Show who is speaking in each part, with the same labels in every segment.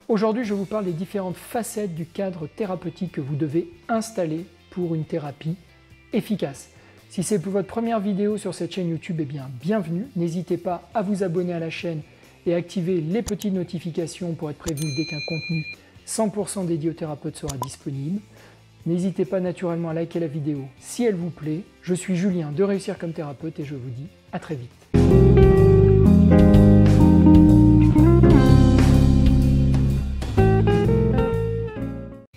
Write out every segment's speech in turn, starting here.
Speaker 1: Aujourd'hui, je vous parle des différentes facettes du cadre thérapeutique que vous devez installer pour une thérapie efficace. Si c'est pour votre première vidéo sur cette chaîne YouTube, eh bien bienvenue. N'hésitez pas à vous abonner à la chaîne et activer les petites notifications pour être prévenu dès qu'un contenu 100% dédié aux thérapeutes sera disponible. N'hésitez pas naturellement à liker la vidéo si elle vous plaît. Je suis Julien de Réussir comme thérapeute et je vous dis à très vite.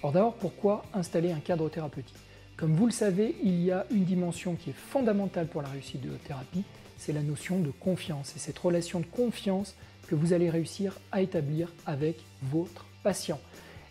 Speaker 1: Alors d'abord, pourquoi installer un cadre thérapeutique? Comme vous le savez, il y a une dimension qui est fondamentale pour la réussite de votre thérapie, c'est la notion de confiance. Et cette relation de confiance que vous allez réussir à établir avec votre patient.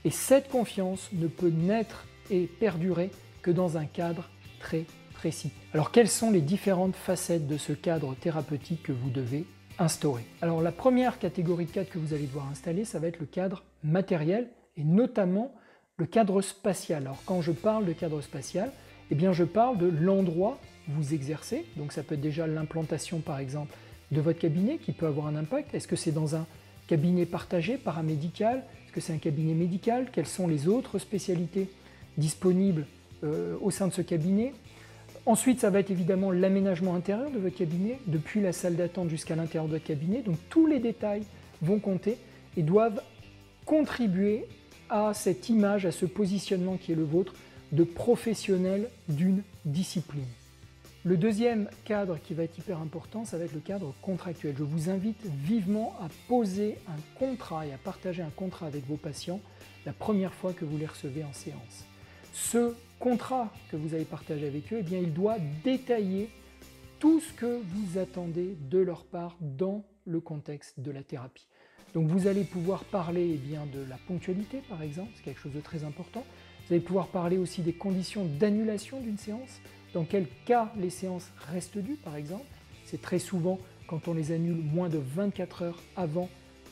Speaker 1: Et cette confiance ne peut naître et perdurer que dans un cadre très précis. Alors quelles sont les différentes facettes de ce cadre thérapeutique que vous devez instaurer? Alors la première catégorie de cadre que vous allez devoir installer, ça va être le cadre matériel et notamment le cadre spatial. Alors quand je parle de cadre spatial, eh bien je parle de l'endroit où vous exercez. Donc ça peut être déjà l'implantation par exemple de votre cabinet qui peut avoir un impact. Est-ce que c'est dans un cabinet partagé, paramédical? Est-ce que c'est un cabinet médical? Quelles sont les autres spécialités disponibles au sein de ce cabinet? Ensuite, ça va être évidemment l'aménagement intérieur de votre cabinet, depuis la salle d'attente jusqu'à l'intérieur de votre cabinet. Donc tous les détails vont compter et doivent contribuer à cette image, à ce positionnement qui est le vôtre de professionnel d'une discipline. Le deuxième cadre qui va être hyper important, ça va être le cadre contractuel. Je vous invite vivement à poser un contrat et à partager un contrat avec vos patients la première fois que vous les recevez en séance. Ce contrat que vous allez partager avec eux, eh bien, il doit détailler tout ce que vous attendez de leur part dans le contexte de la thérapie. Donc vous allez pouvoir parler bien, de la ponctualité par exemple, c'est quelque chose de très important. Vous allez pouvoir parler aussi des conditions d'annulation d'une séance, dans quel cas les séances restent dues par exemple. C'est très souvent quand on les annule moins de 24 heures avant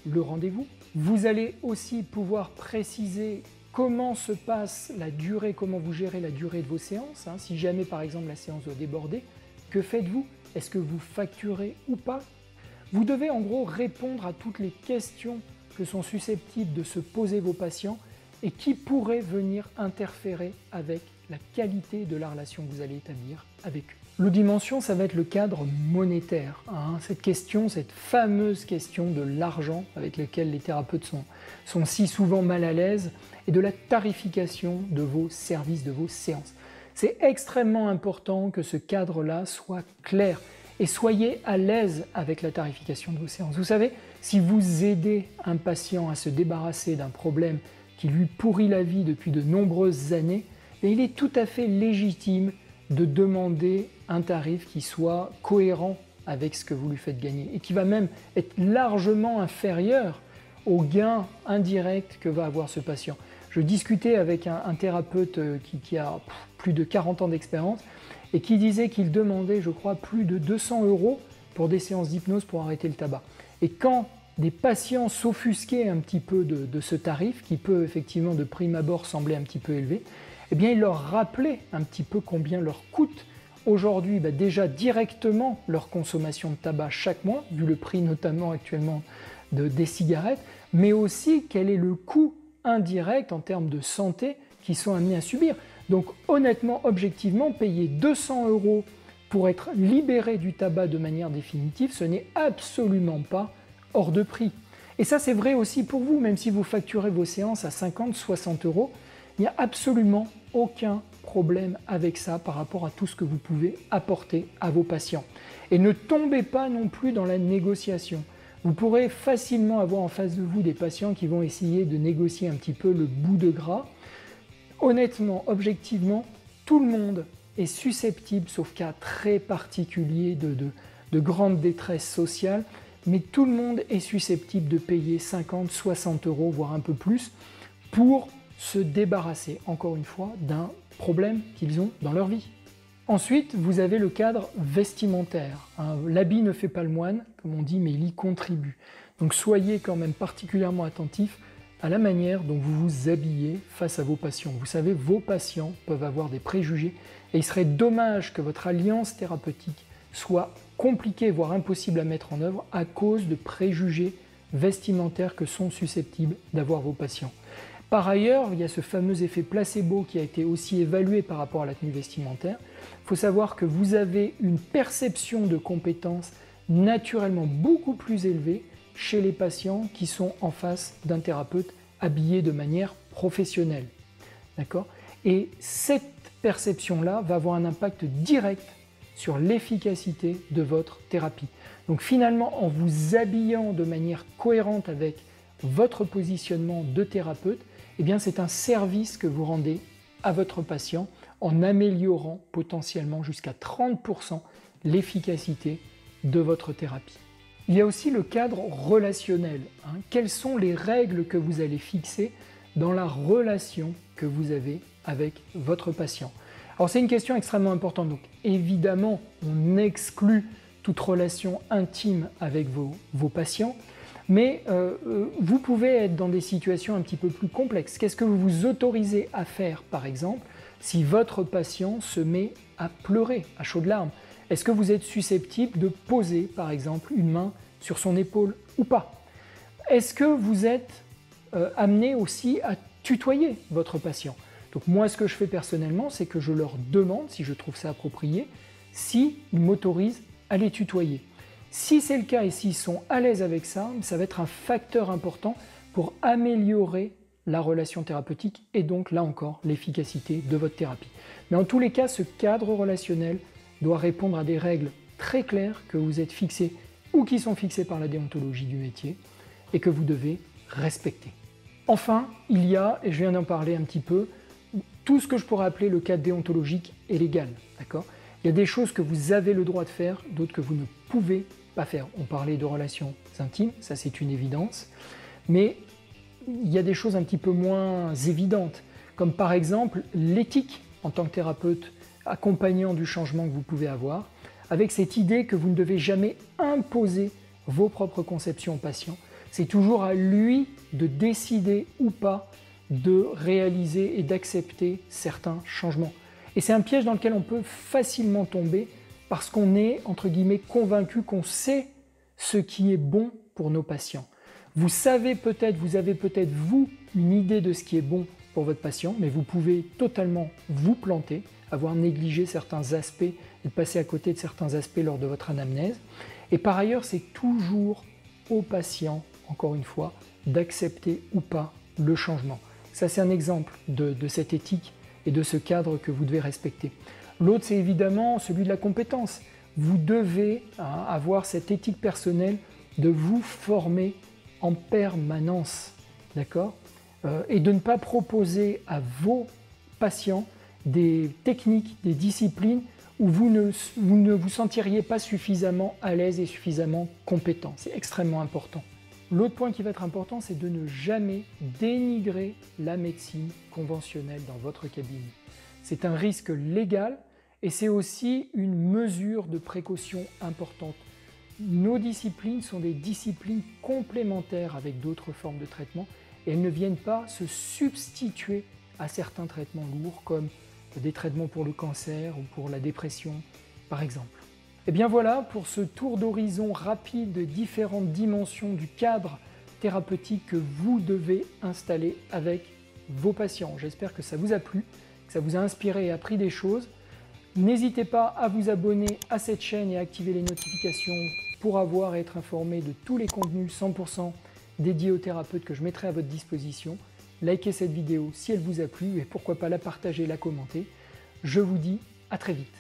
Speaker 1: le rendez-vous. Vous allez aussi pouvoir préciser comment se passe la durée, comment vous gérez la durée de vos séances. Si jamais par exemple la séance doit déborder, que faites-vous? Est-ce que vous facturez ou pas? Vous devez en gros répondre à toutes les questions que sont susceptibles de se poser vos patients et qui pourraient venir interférer avec la qualité de la relation que vous allez établir avec eux. L'autre dimension, ça va être le cadre monétaire. Cette question, cette fameuse question de l'argent avec laquelle les thérapeutes sont si souvent mal à l'aise et de la tarification de vos services, de vos séances. C'est extrêmement important que ce cadre-là soit clair et soyez à l'aise avec la tarification de vos séances. Vous savez, si vous aidez un patient à se débarrasser d'un problème qui lui pourrit la vie depuis de nombreuses années, il est tout à fait légitime de demander un tarif qui soit cohérent avec ce que vous lui faites gagner et qui va même être largement inférieur au gain indirect que va avoir ce patient. Je discutais avec un thérapeute qui a plus de 40 ans d'expérience et qui disait qu'il demandait, je crois, plus de 200 € pour des séances d'hypnose pour arrêter le tabac. Et quand des patients s'offusquaient un petit peu de ce tarif, qui peut effectivement de prime abord sembler un petit peu élevé, eh bien il leur rappelait un petit peu combien leur coûte aujourd'hui déjà directement leur consommation de tabac chaque mois, vu le prix notamment actuellement des cigarettes, mais aussi quel est le coût indirect en termes de santé qu'ils sont amenés à subir. Donc honnêtement, objectivement, payer 200 € pour être libéré du tabac de manière définitive, ce n'est absolument pas hors de prix. Et ça c'est vrai aussi pour vous, même si vous facturez vos séances à 50, 60 €, il n'y a absolument aucun problème avec ça par rapport à tout ce que vous pouvez apporter à vos patients. Et ne tombez pas non plus dans la négociation. Vous pourrez facilement avoir en face de vous des patients qui vont essayer de négocier un petit peu le bout de gras. Honnêtement, objectivement, tout le monde est susceptible, sauf cas très particulier de grande détresse sociale, mais tout le monde est susceptible de payer 50, 60 €, voire un peu plus, pour se débarrasser, encore une fois, d'un problème qu'ils ont dans leur vie. Ensuite, vous avez le cadre vestimentaire. L'habit ne fait pas le moine, comme on dit, mais il y contribue. Donc soyez quand même particulièrement attentifs à la manière dont vous vous habillez face à vos patients. Vous savez, vos patients peuvent avoir des préjugés et il serait dommage que votre alliance thérapeutique soit compliquée, voire impossible à mettre en œuvre à cause de préjugés vestimentaires que sont susceptibles d'avoir vos patients. Par ailleurs, il y a ce fameux effet placebo qui a été aussi évalué par rapport à la tenue vestimentaire. Il faut savoir que vous avez une perception de compétence naturellement beaucoup plus élevée chez les patients qui sont en face d'un thérapeute habillé de manière professionnelle. D'accord ? Et cette perception-là va avoir un impact direct sur l'efficacité de votre thérapie. Donc finalement, en vous habillant de manière cohérente avec votre positionnement de thérapeute, eh bien c'est un service que vous rendez à votre patient en améliorant potentiellement jusqu'à 30% l'efficacité de votre thérapie. Il y a aussi le cadre relationnel. Quelles sont les règles que vous allez fixer dans la relation que vous avez avec votre patient? Alors c'est une question extrêmement importante. Donc évidemment, on exclut toute relation intime avec vos patients, mais vous pouvez être dans des situations un petit peu plus complexes. Qu'est-ce que vous vous autorisez à faire, par exemple, si votre patient se met à pleurer à chaudes larmes? Est-ce que vous êtes susceptible de poser, par exemple, une main sur son épaule ou pas? Est-ce que vous êtes amené aussi à tutoyer votre patient? Donc moi, ce que je fais personnellement, c'est que je leur demande, si je trouve ça approprié, s'ils m'autorisent à les tutoyer. Si c'est le cas et s'ils sont à l'aise avec ça, ça va être un facteur important pour améliorer la relation thérapeutique et donc, là encore, l'efficacité de votre thérapie. Mais en tous les cas, ce cadre relationnel doit répondre à des règles très claires que vous êtes fixées ou qui sont fixées par la déontologie du métier et que vous devez respecter. Enfin, il y a, et je viens d'en parler un petit peu, tout ce que je pourrais appeler le cadre déontologique et légal. D'accord ? Il y a des choses que vous avez le droit de faire, d'autres que vous ne pouvez pas faire. On parlait de relations intimes, ça c'est une évidence, mais il y a des choses un petit peu moins évidentes, comme par exemple l'éthique en tant que thérapeute accompagnant du changement que vous pouvez avoir, avec cette idée que vous ne devez jamais imposer vos propres conceptions au patient. C'est toujours à lui de décider ou pas de réaliser et d'accepter certains changements. Et c'est un piège dans lequel on peut facilement tomber parce qu'on est, entre guillemets, convaincu qu'on sait ce qui est bon pour nos patients. Vous savez peut-être, vous avez peut-être, vous, une idée de ce qui est bon pour votre patient, mais vous pouvez totalement vous planter, avoir négligé certains aspects et passer à côté de certains aspects lors de votre anamnèse. Et par ailleurs, c'est toujours au patient, encore une fois, d'accepter ou pas le changement. Ça, c'est un exemple de cette éthique et de ce cadre que vous devez respecter. L'autre, c'est évidemment celui de la compétence. Vous devez avoir cette éthique personnelle de vous former en permanence, d'accord ? Et de ne pas proposer à vos patients des techniques, des disciplines où vous ne vous sentiriez pas suffisamment à l'aise et suffisamment compétent. C'est extrêmement important. L'autre point qui va être important, c'est de ne jamais dénigrer la médecine conventionnelle dans votre cabinet. C'est un risque légal et c'est aussi une mesure de précaution importante. Nos disciplines sont des disciplines complémentaires avec d'autres formes de traitement et elles ne viennent pas se substituer à certains traitements lourds comme des traitements pour le cancer ou pour la dépression par exemple. Et bien voilà pour ce tour d'horizon rapide de différentes dimensions du cadre thérapeutique que vous devez installer avec vos patients. J'espère que ça vous a plu, que ça vous a inspiré et appris des choses. N'hésitez pas à vous abonner à cette chaîne et à activer les notifications pour avoir et être informé de tous les contenus 100% dédiés aux thérapeutes que je mettrai à votre disposition. Likez cette vidéo si elle vous a plu et pourquoi pas la partager, la commenter. Je vous dis à très vite.